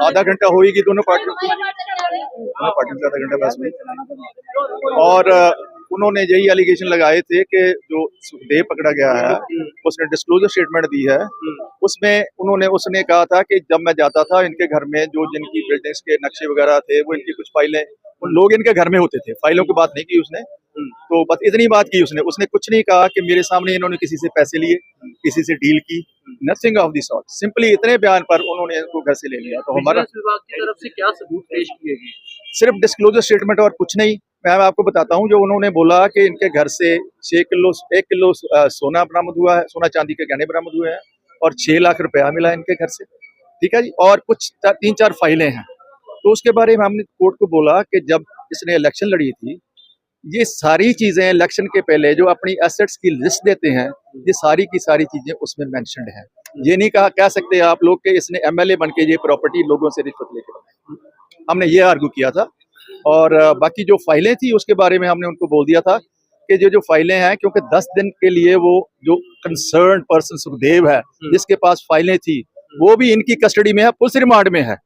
आधा घंटा होगी दोनों पार्टियों की आधा घंटा बहस हुई और उन्होंने यही एलिगेशन लगाए थे कि जो सुखदेव पकड़ा गया है उसने डिस्क्लोजर स्टेटमेंट दी है, उसमें उसने कहा था कि जब मैं जाता था इनके घर में जो जिनकी बिल्डिंग्स के नक्शे वगैरह थे वो इनकी कुछ फाइलें उन लोग इनके घर में होते थे, फाइलों की बात नहीं की उसने। तो बस इतनी बात की उसने कुछ नहीं कहा कि मेरे सामने इन्होंने किसी से पैसे लिए, किसी से डील की, nothing of the sort. Simply इतने बयान पर उन्होंने इनको घर से ले लिया। तो हमारा विभाग की तरफ से क्या सबूत पेश किए गए? सिर्फ डिस्क्लोजर स्टेटमेंट और कुछ नहीं। मैं आपको बताता हूँ, जो उन्होंने बोला कि इनके घर से 1 किलो सोना बरामद हुआ है, सोना चांदी के गहने बरामद हुए हैं और 6 लाख रुपया मिला इनके घर से, ठीक है जी। और कुछ 3-4 फाइलें हैं। तो उसके बारे में हमने कोर्ट को बोला कि जब इसने इलेक्शन लड़ी थी, ये सारी चीजें इलेक्शन के पहले जो अपनी एसेट्स की लिस्ट देते हैं, ये सारी की सारी चीजें उसमें मेंशन्ड हैं। ये नहीं कह सकते आप लोग कि इसने एमएलए बन के ये प्रॉपर्टी लोगों से रिश्वत लेके बनाई। हमने ये आर्गू किया था। और बाकी जो फाइलें थी उसके बारे में हमने उनको बोल दिया था कि जो फाइलें हैं, क्योंकि 10 दिन के लिए वो जो कंसर्न पर्सन सुखदेव है जिसके पास फाइलें थी वो भी इनकी कस्टडी में है, पुलिस रिमांड में है।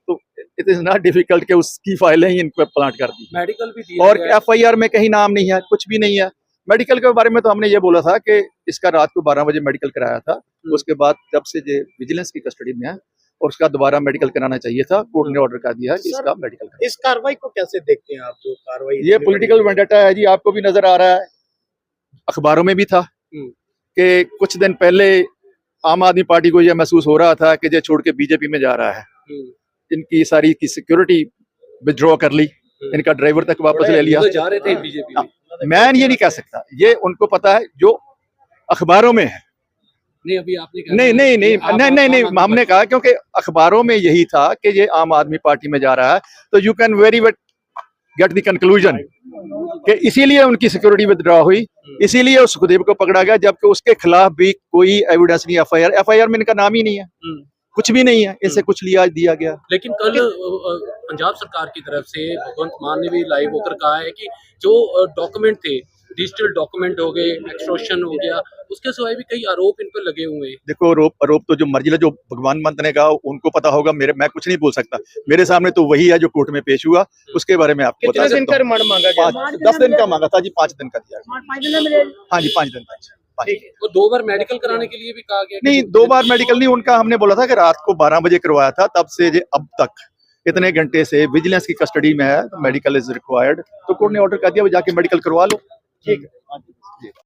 तो इट इज नॉट डिफिकल्ट कि उसकी फाइलें ही इन पर प्लांट कर दी। मेडिकल भी दिया और एफआईआर में कहीं नाम नहीं है, कुछ भी नहीं है। मेडिकल के बारे में तो हमने ये बोला था कि इसका रात को 12 बजे मेडिकल कराया था, उसके बाद जब से ये विजिलेंस की कस्टडी में है और उसका दोबारा मेडिकल कराना चाहिए था, कोर्ट ने ऑर्डर कर दिया है कि इसका मेडिकल कराना। इस कार्रवाई को कैसे देखते हैं आप, जो कार्रवाई ये पॉलिटिकल वेंडेटा है जी, आपको भी नजर आ रहा है, अखबारों में भी था कि कुछ दिन पहले आम आदमी पार्टी को यह महसूस हो रहा था कि ये छोड़ के बीजेपी में जा रहा है, इनकी सारी की सिक्योरिटी विथड्रॉ कर ली, इनका ड्राइवर तक वापस ले लिया। तो जा रहे थे बीजेपी में। मैं ये नहीं कह सकता, ये उनको पता है जो अखबारों में है। नहीं अभी आपने कहा नहीं, हमने कहा क्योंकि अखबारों में यही था कि ये आम आदमी पार्टी में जा रहा है, तो you can very well get the conclusion कि इसीलिए उनकी सिक्योरिटी विथड्रॉ हुई, इसीलिए उस सुखदेव को पकड़ा गया, जबकि उसके खिलाफ भी कोई एविडेंस नहीं। एफआईआर में इनका नाम ही नहीं है, कुछ भी नहीं है, इनसे कुछ दिया गया। लेकिन कल पंजाब सरकार की तरफ से भगवंत मान ने भी लाइव होकर कहा है कि जो डॉक्यूमेंट थे, डिजिटल डॉक्यूमेंट हो गए, एक्सटॉर्शन हो गया, उसके सिवाय भी कई आरोप इन पर लगे हुए हैं। देखो आरोप तो जो मर्जी, जो भगवान मंत ने कहा उनको पता होगा, मैं कुछ नहीं बोल सकता। मेरे सामने तो वही है जो कोर्ट में पेश हुआ, उसके बारे में आपको बता सकता हूं। कितने दिन का रिमांड मांगा गया? 10 दिन का मांगा था जी, 5 दिन का दिया। हाँ जी, 5 दिन का। और 2 बार मेडिकल कराने के लिए भी कहा गया? नहीं, 2 बार मेडिकल नहीं, उनका हमने बोला था कि रात को 12 बजे करवाया था, तब से अब तक इतने घंटे से विजिलेंस की कस्टडी में है, तो मेडिकल इज रिक्वायर्ड। तो कोर्ट ने ऑर्डर कर दिया वो जाके मेडिकल करवा लो। ठीक है।